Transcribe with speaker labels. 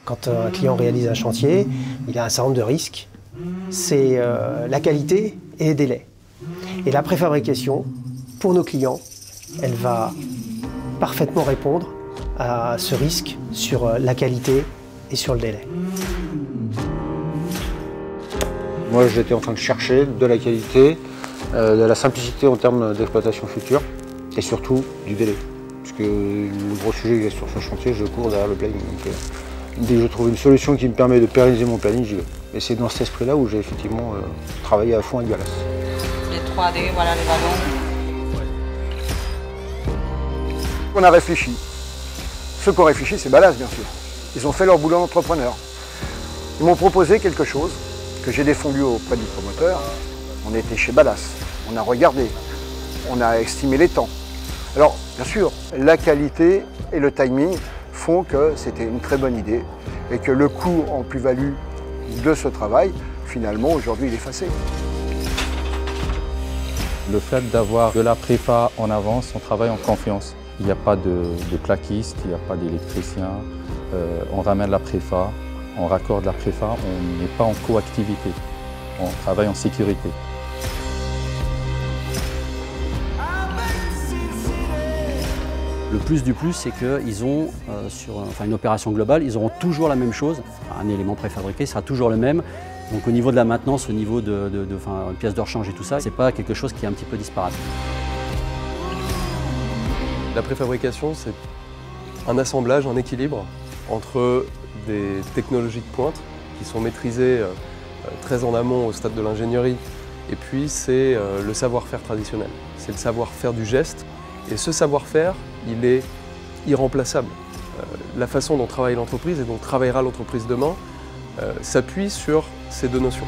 Speaker 1: Quand un client réalise un chantier, il a un certain nombre de risques. C'est la qualité et les délais. Et la préfabrication, pour nos clients, elle va parfaitement répondre à ce risque sur la qualité et sur le délai.
Speaker 2: Moi, j'étais en train de chercher de la qualité, de la simplicité en termes d'exploitation future et surtout du délai. Parce que le gros sujet que sur ce chantier, je cours derrière le planning. Donc, dès que je trouve une solution qui me permet de pérenniser mon planning, j'y vais. Et c'est dans cet esprit-là où j'ai effectivement travaillé à fond avec Balas.
Speaker 3: Les 3D, voilà les ballons.
Speaker 4: On a réfléchi. Ceux qui ont réfléchi, c'est Balas, bien sûr. Ils ont fait leur boulot d'entrepreneur. Ils m'ont proposé quelque chose que j'ai défendu auprès du promoteur. On était chez Balas, on a regardé, on a estimé les temps. Alors, bien sûr, la qualité et le timing font que c'était une très bonne idée et que le coût en plus-value de ce travail, finalement, aujourd'hui, il est effacé.
Speaker 5: Le fait d'avoir de la préfa en avance, on travaille en confiance. Il n'y a pas de plaquiste, il n'y a pas d'électricien. On ramène la préfa, on raccorde la préfa, on n'est pas en coactivité. On travaille en sécurité.
Speaker 6: Le plus du plus, c'est qu'ils ont, sur une opération globale, ils auront toujours la même chose. Un élément préfabriqué sera toujours le même. Donc au niveau de la maintenance, au niveau de pièces de rechange et tout ça, c'est pas quelque chose qui est un petit peu disparate.
Speaker 7: La préfabrication, c'est un assemblage, un équilibre entre des technologies de pointe qui sont maîtrisées très en amont au stade de l'ingénierie, et puis c'est le savoir-faire traditionnel. C'est le savoir-faire du geste, et ce savoir-faire, il est irremplaçable. La façon dont travaille l'entreprise et dont travaillera l'entreprise demain s'appuie sur ces deux notions.